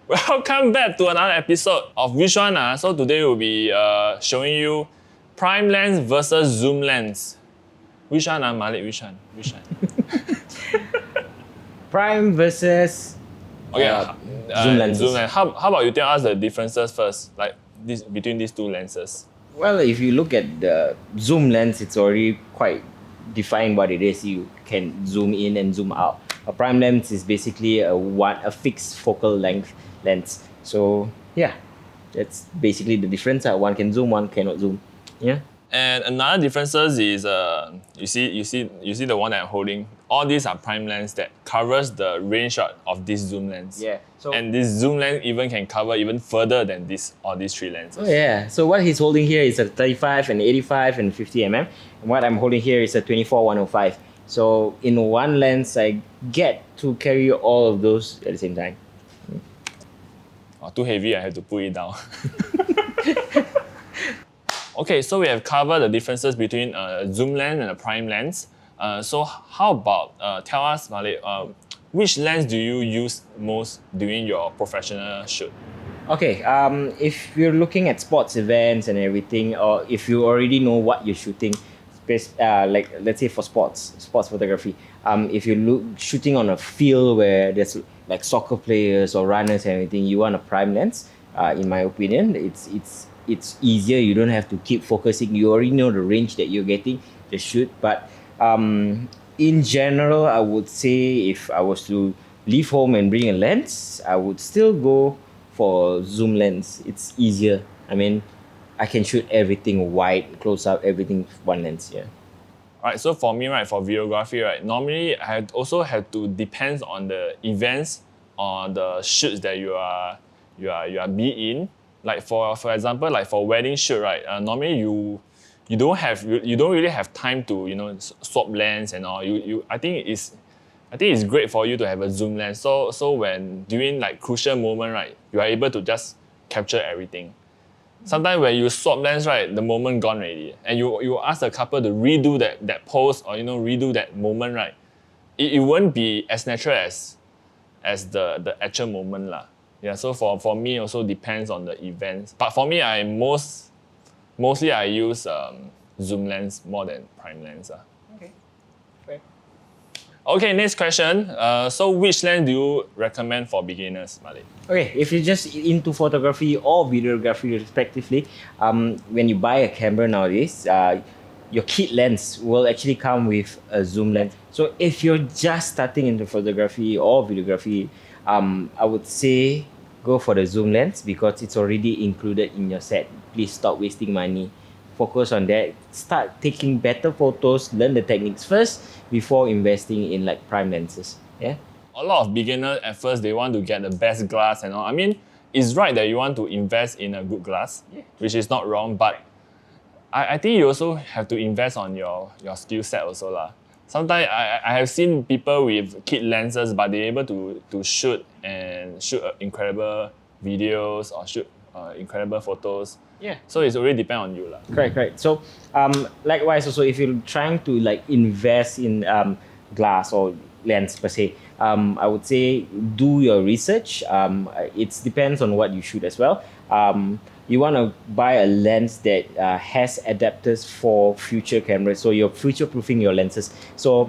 Welcome back to another episode of Which One? So today we'll be showing you prime lens versus zoom lens. Which one, Malik? Which one? Prime versus Okay, zoom lenses. Zoom lens. How about you tell us the differences first, like between these two lenses? Well, if you look at the zoom lens, it's already quite defined what it is. You can zoom in and zoom out. A prime lens is basically a fixed focal length lens. So yeah, that's basically the difference. One can zoom, one cannot zoom. Yeah. And another differences is you see the one that I'm holding. All these are prime lens that covers the range of this zoom lens. Yeah. So And this zoom lens even can cover even further than these three lenses. oh yeah. So what he's holding here is a 35 and 85 and 50 mm. And what I'm holding here is a 24-105. So in one lens, I get to carry all of those at the same time. Too heavy, I have to put it down. Okay, so we have covered the differences between a zoom lens and a prime lens. So how about tell us, Malik, which lens do you use most during your professional shoot? Okay, if you're looking at sports events and everything, or if you already know what you're shooting, like let's say for sports photography, if you shooting on a field where there's like soccer players or runners and everything, you want a prime lens. In my opinion, it's easier. You don't have to keep focusing. You already know the range that you're getting to shoot. But in general, I would say if I was to leave home and bring a lens, I would still go for zoom lens. It's easier. I mean, I can shoot everything wide, close up, everything with one lens. Yeah. Alright, so for me, right, for videography, right, normally I also have to depends on the events or the shoots that you are be in. Like for example, like for wedding shoot, right, normally you don't really have time to swap lens and all. I think it's great for you to have a zoom lens. So when during like crucial moment, right, you are able to just capture everything. Sometimes when you swap lens, right, the moment gone already, and you ask the couple to redo that pose or redo that moment, right, it won't be as natural as the actual moment lah. Yeah, so for me also depends on the events. But for me, mostly I use zoom lens more than prime lens. Okay. Fair. Okay, next question. So which lens do you recommend for beginners, Malik? Okay, if you're just into photography or videography respectively, when you buy a camera nowadays, your kit lens will actually come with a zoom lens. So if you're just starting into photography or videography, I would say go for the zoom lens because it's already included in your set. Please stop wasting money. Focus on that. Start taking better photos, learn the techniques first before investing in like prime lenses. Yeah. A lot of beginners at first they want to get the best glass and all. I mean, it's right that you want to invest in a good glass, which is not wrong, but I think you also have to invest on your skill set also lah. Sometimes I have seen people with kit lenses, but they're able to shoot incredible videos or shoot incredible photos. Yeah. So it's already depend on you lah. Correct. So, likewise, also if you're trying to like invest in glass or lens per se, I would say do your research. It depends on what you shoot as well. You want to buy a lens that has adapters for future cameras, so you're future-proofing your lenses. So,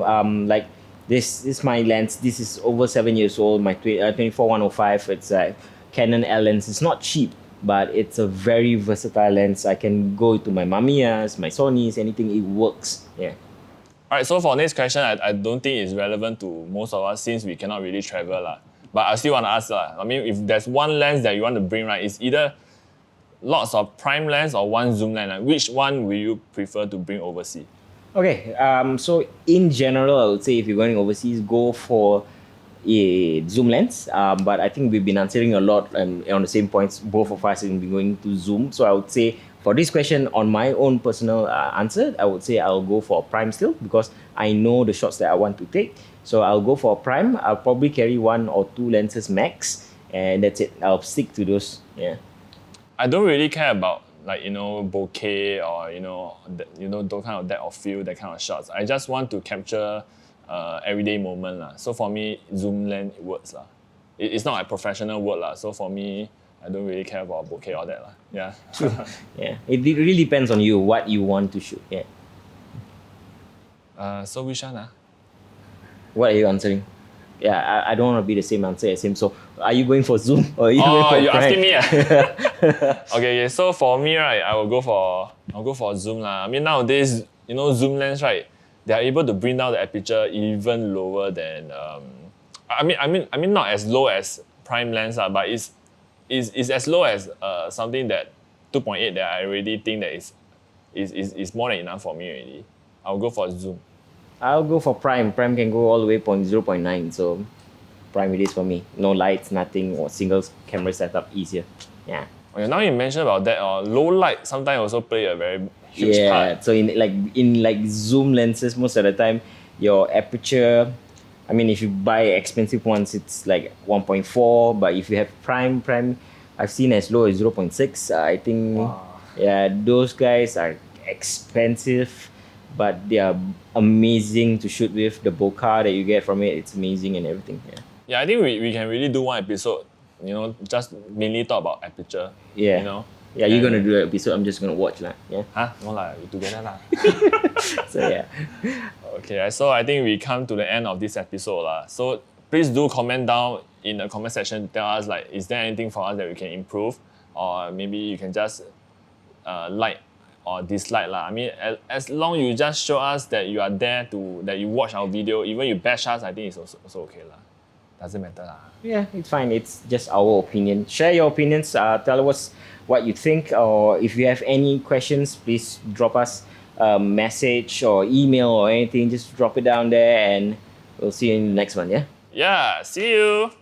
like this is my lens. This is over 7 years old. My 24-105. It's a Canon L lens. It's not cheap, but it's a very versatile lens. I can go to my Mamiya's, my Sony's, anything. It works. Yeah. Alright, so for next question, I don't think it's relevant to most of us since we cannot really travel lah. But I still want to ask lah. I mean, if there's one lens that you want to bring, right, it's either lots of prime lens or one zoom lens. Like, which one will you prefer to bring overseas? Okay. So in general, I would say if you're going overseas, go for a zoom lens. But I think we've been answering a lot on the same points. Both of us have been going to zoom. So I would say for this question, on my own personal answer, I would say I'll go for a prime still because I know the shots that I want to take. So I'll go for a prime. I'll probably carry 1 or 2 lenses max, and that's it. I'll stick to those. Yeah. I don't really care about bokeh or those kind of depth of field, that kind of shots. I just want to capture everyday moment lah. So for me, zoom lens works lah. it's not like professional work lah. So for me, I don't really care about bokeh all that lah. Yeah. Yeah, it really depends on you what you want to shoot. Yeah. So which one? What are you answering? Yeah, I don't want to be the same answer as him. So are you going for Zoom or are you going for you're Prime? asking me? Okay. So for me, right, I'll go for Zoom lah. I mean nowadays, Zoom lens, right? They are able to bring down the aperture even lower than I mean not as low as prime lens lah, but it's as low as something that 2.8 that I already think that is more than enough for me already. I'll go for Zoom. I'll go for Prime. Prime can go all the way 0.9, so Prime it is for me. No lights, nothing, or single camera setup, easier. Yeah. Okay, now you mentioned about that, low light sometimes also play a very huge part. So in zoom lenses, most of the time your aperture, I mean if you buy expensive ones it's like 1.4, but if you have prime, I've seen as low as 0.6. I think yeah, those guys are expensive, but they are amazing to shoot with. The bokeh that you get from it, it's amazing and everything. Yeah, I think we can really do one episode, just mainly talk about aperture. Yeah. Yeah, you're gonna do an episode, I'm just gonna watch lah. Yeah. No lah, we together lah. So yeah. Okay, so I think we come to the end of this episode lah. So please do comment down in the comment section, tell us like, is there anything for us that we can improve, or maybe you can just like or dislike lah. I mean, as long you just show us that you are there that you watch our video, even you bash us, I think it's also okay lah. Doesn't matter lah. Yeah, it's fine. It's just our opinion. Share your opinions. Tell us what you think, or if you have any questions, please drop us a message or email or anything. Just drop it down there, and we'll see you in the next one. Yeah. Yeah. See you.